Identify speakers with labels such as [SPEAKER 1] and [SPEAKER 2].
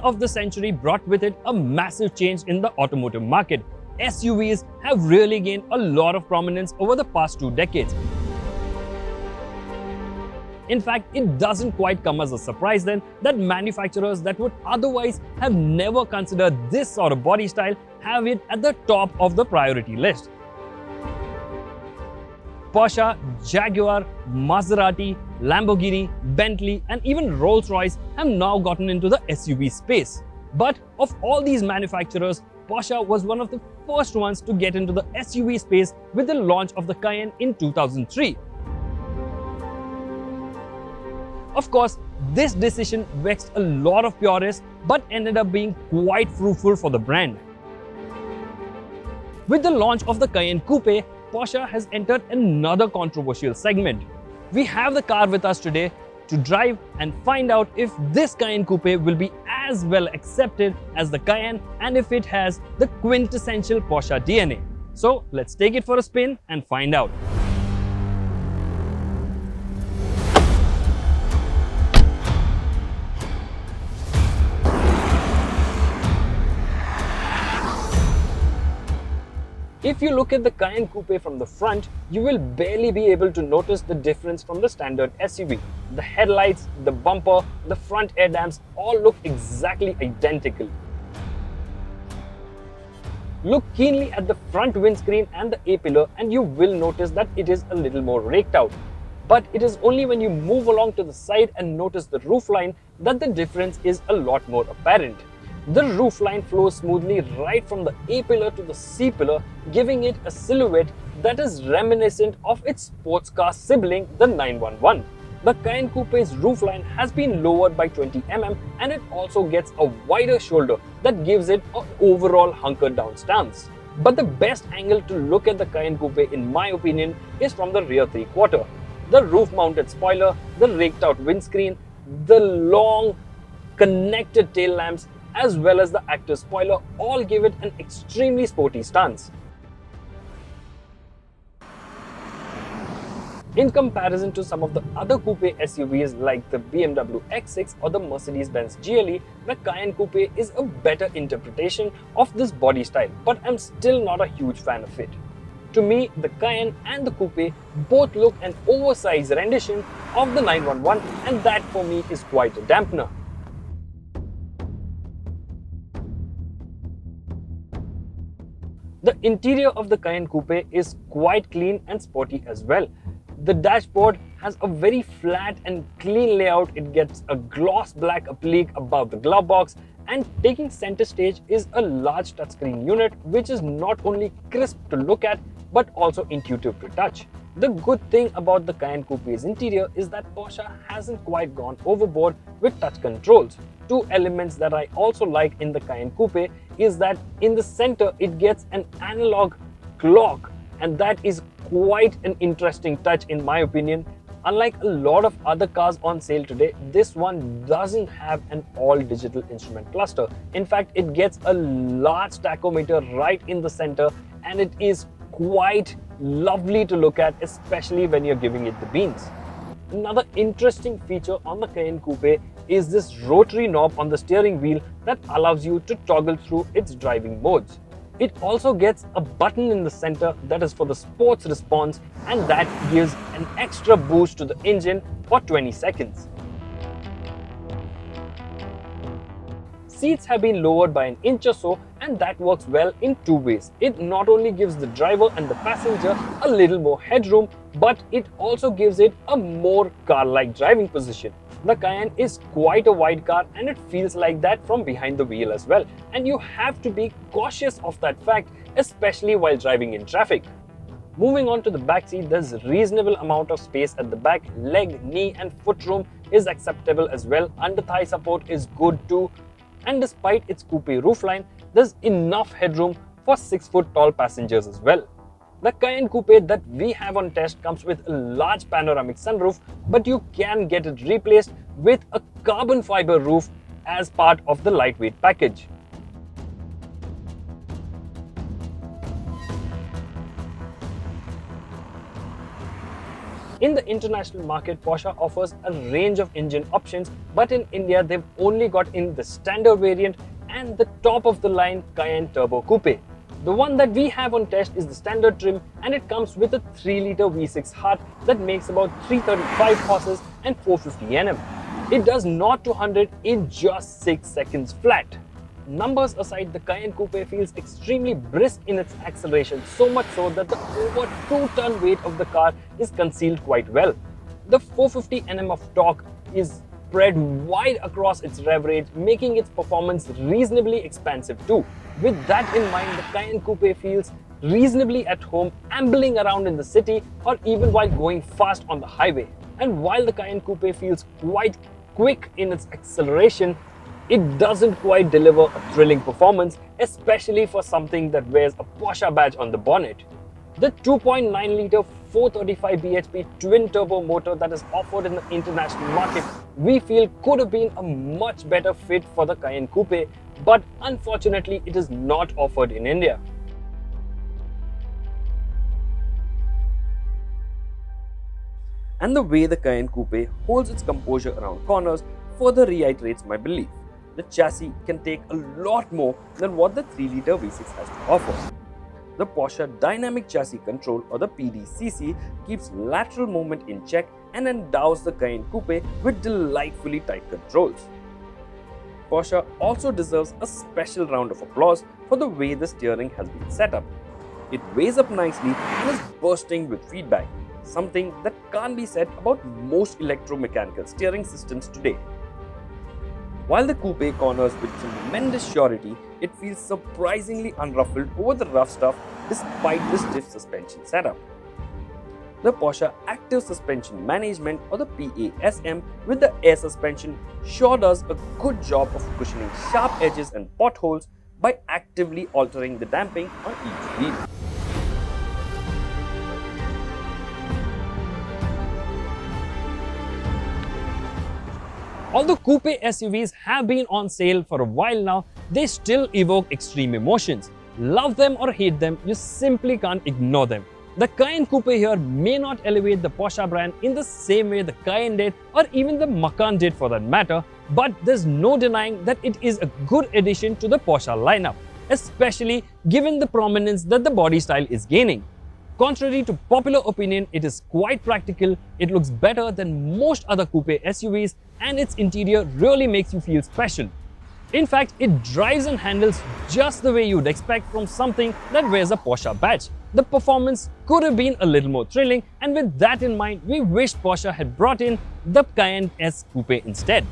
[SPEAKER 1] of the century brought with it a massive change in the automotive market. SUVs have really gained a lot of prominence over the past 2 decades. In fact, it doesn't quite come as a surprise then that manufacturers that would otherwise have never considered this sort of body style have it at the top of the priority list. Porsche, Jaguar, Maserati, Lamborghini, Bentley and even Rolls-Royce have now gotten into the SUV space. But of all these manufacturers, Porsche was one of the first ones to get into the SUV space with the launch of the Cayenne in 2003. Of course, this decision vexed a lot of purists but ended up being quite fruitful for the brand. With the launch of the Cayenne Coupe, Porsche has entered another controversial segment. We have the car with us today to drive and find out if this Cayenne Coupe will be as well accepted as the Cayenne and if it has the quintessential Porsche DNA. So let's take it for a spin and find out. If you look at the Cayenne Coupe from the front, you will barely be able to notice the difference from the standard SUV. The headlights, the bumper, the front air dams all look exactly identical. Look keenly at the front windscreen and the A-pillar and you will notice that it is a little more raked out. But it is only when you move along to the side and notice the roofline that the difference is a lot more apparent. The roofline flows smoothly right from the A-pillar to the C-pillar, giving it a silhouette that is reminiscent of its sports car sibling, the 911. The Cayenne Coupe's roofline has been lowered by 20 mm and it also gets a wider shoulder that gives it an overall hunkered down stance. But the best angle to look at the Cayenne Coupe in my opinion is from the rear three-quarter. The roof-mounted spoiler, the raked out windscreen, the long connected tail lamps as well as the active spoiler all give it an extremely sporty stance. In comparison to some of the other coupe SUVs like the BMW X6 or the Mercedes-Benz GLE, the Cayenne Coupe is a better interpretation of this body style, but I'm still not a huge fan of it. To me, the Cayenne and the Coupe both look an oversized rendition of the 911 and that for me is quite a dampener. The interior of the Cayenne Coupe is quite clean and sporty as well. The dashboard has a very flat and clean layout. It gets a gloss black applique above the glove box and taking center stage is a large touchscreen unit which is not only crisp to look at but also intuitive to touch. The good thing about the Cayenne Coupe's interior is that Porsche hasn't quite gone overboard with touch controls. Two elements that I also like in the Cayenne Coupe is that in the center it gets an analog clock and that is quite an interesting touch in my opinion. Unlike a lot of other cars on sale today, this one doesn't have an all-digital instrument cluster. In fact, it gets a large tachometer right in the center and it is quite lovely to look at, especially when you're giving it the beans. Another interesting feature on the Cayenne Coupe is this rotary knob on the steering wheel that allows you to toggle through its driving modes. It also gets a button in the center that is for the sports response and that gives an extra boost to the engine for 20 seconds. Seats have been lowered by an inch or so and that works well in two ways. It not only gives the driver and the passenger a little more headroom, but it also gives it a more car-like driving position. The Cayenne is quite a wide car and it feels like that from behind the wheel as well. And you have to be cautious of that fact, especially while driving in traffic. Moving on to the back seat, there's a reasonable amount of space at the back. Leg, knee and foot room is acceptable as well. Under thigh support is good too. And despite its coupe roofline, there's enough headroom for 6-foot tall passengers as well. The Cayenne Coupe that we have on test comes with a large panoramic sunroof, but you can get it replaced with a carbon fiber roof as part of the lightweight package. In the international market, Porsche offers a range of engine options, but in India, they've only got in the standard variant and the top of the line Cayenne Turbo Coupe. The one that we have on test is the standard trim, and it comes with a 3-litre V6 heart that makes about 335 horses and 450 Nm. It does 0 to 100 in just 6 seconds flat. Numbers aside, the Cayenne Coupe feels extremely brisk in its acceleration, so much so that the over 2-ton weight of the car is concealed quite well. The 450 Nm of torque is spread wide across its rev range, making its performance reasonably expansive too. With that in mind, the Cayenne Coupe feels reasonably at home ambling around in the city or even while going fast on the highway. And while the Cayenne Coupe feels quite quick in its acceleration, it doesn't quite deliver a thrilling performance, especially for something that wears a Porsche badge on the bonnet. The 2.9-litre 435 bhp twin-turbo motor that is offered in the international market, we feel could have been a much better fit for the Cayenne Coupe, but unfortunately it is not offered in India. And the way the Cayenne Coupe holds its composure around corners further reiterates my belief. The chassis can take a lot more than what the 3-litre V6 has to offer. The Porsche Dynamic Chassis Control, or the PDCC, keeps lateral movement in check and endows the Cayenne Coupe with delightfully tight controls. Porsche also deserves a special round of applause for the way the steering has been set up. It weighs up nicely and is bursting with feedback, something that can't be said about most electromechanical steering systems today. While the coupe corners with tremendous surety, it feels surprisingly unruffled over the rough stuff despite the stiff suspension setup. The Porsche Active Suspension Management, or the PASM, with the air suspension sure does a good job of cushioning sharp edges and potholes by actively altering the damping on each wheel. Although coupe SUVs have been on sale for a while now, they still evoke extreme emotions. Love them or hate them, you simply can't ignore them. The Cayenne Coupe here may not elevate the Porsche brand in the same way the Cayenne did, or even the Macan did for that matter, but there's no denying that it is a good addition to the Porsche lineup, especially given the prominence that the body style is gaining. Contrary to popular opinion, it is quite practical, it looks better than most other coupe SUVs, and its interior really makes you feel special. In fact, it drives and handles just the way you'd expect from something that wears a Porsche badge. The performance could have been a little more thrilling, and with that in mind, we wish Porsche had brought in the Cayenne S Coupe instead.